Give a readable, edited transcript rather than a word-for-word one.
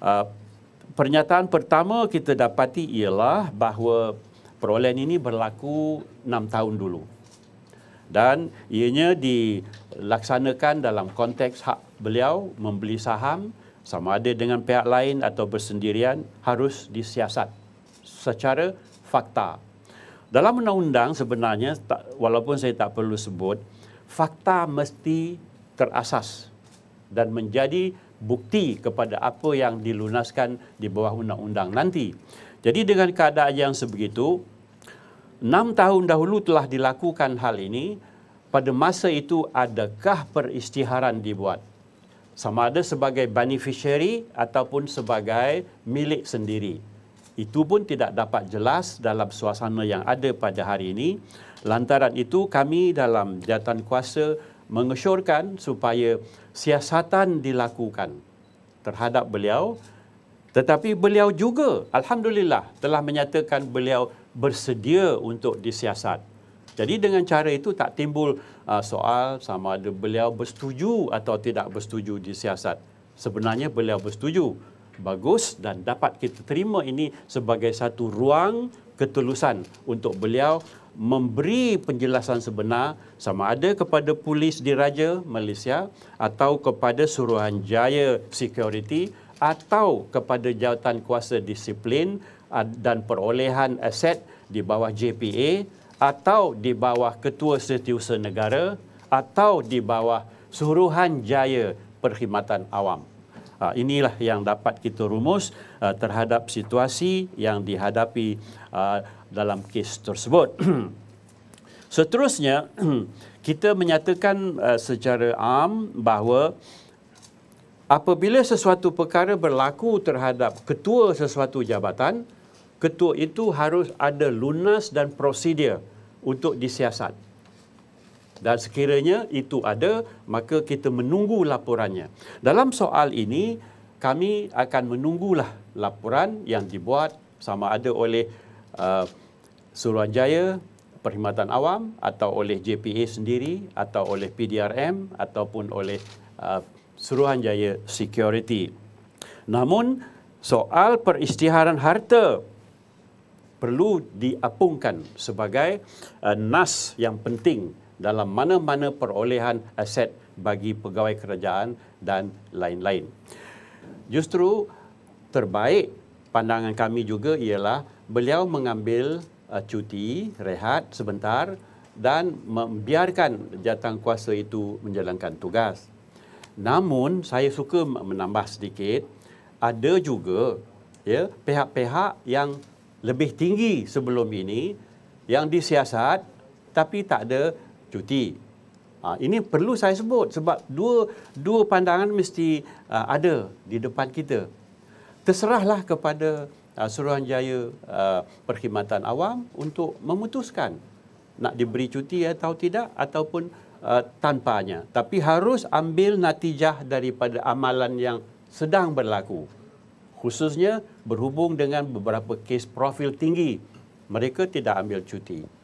Uh, Pernyataan pertama kita dapati ialah bahawa perolehan ini berlaku 6 tahun dulu. Dan ianya dilaksanakan dalam konteks hak beliau membeli saham sama ada dengan pihak lain atau bersendirian harus disiasat secara fakta. Dalam undang-undang sebenarnya, walaupun saya tak perlu sebut, fakta mesti terasas dan menjadi bukti kepada apa yang dilunaskan di bawah undang-undang nanti. Jadi dengan keadaan yang sebegitu, 6 tahun dahulu telah dilakukan hal ini. Pada masa itu adakah peristiharan dibuat? Sama ada sebagai beneficiary ataupun sebagai milik sendiri. Itu pun tidak dapat jelas dalam suasana yang ada pada hari ini. Lantaran itu kami dalam jawatan kuasa mengesyorkan supaya siasatan dilakukan terhadap beliau, tetapi beliau juga alhamdulillah telah menyatakan beliau bersedia untuk disiasat. Jadi dengan cara itu tak timbul soal sama ada beliau bersetuju atau tidak bersetuju disiasat. Sebenarnya beliau bersetuju. Bagus, dan dapat kita terima ini sebagai satu ruang ketulusan untuk beliau memberi penjelasan sebenar sama ada kepada polis diraja Malaysia atau kepada Suruhanjaya Security atau kepada jawatan kuasa disiplin dan perolehan aset di bawah JPA atau di bawah Ketua Setiausaha Negara atau di bawah Suruhanjaya Perkhidmatan Awam. Inilah yang dapat kita rumus terhadap situasi yang dihadapi dalam kes tersebut. Seterusnya, kita menyatakan secara am bahawa apabila sesuatu perkara berlaku terhadap ketua sesuatu jabatan, ketua itu harus ada lunas dan prosedur untuk disiasat. Dan sekiranya itu ada, maka kita menunggu laporannya. Dalam soal ini, kami akan menunggulah laporan yang dibuat sama ada oleh Suruhanjaya Perkhidmatan Awam atau oleh JPA sendiri atau oleh PDRM ataupun oleh Suruhanjaya Security. Namun, soal peristiharan harta perlu diapungkan sebagai nas yang penting dalam mana-mana perolehan aset bagi pegawai kerajaan dan lain-lain. Justru terbaik pandangan kami juga ialah beliau mengambil cuti, rehat sebentar dan membiarkan jawatan kuasa itu menjalankan tugas. Namun saya suka menambah sedikit, ada juga pihak-pihak yang lebih tinggi sebelum ini yang disiasat tapi tak ada cuti. Ini perlu saya sebut sebab dua pandangan mesti ada di depan kita. Terserahlah kepada Suruhanjaya Perkhidmatan Awam untuk memutuskan nak diberi cuti atau tidak ataupun tanpanya. Tapi harus ambil natijah daripada amalan yang sedang berlaku. Khususnya berhubung dengan beberapa kes profil tinggi. Mereka tidak ambil cuti.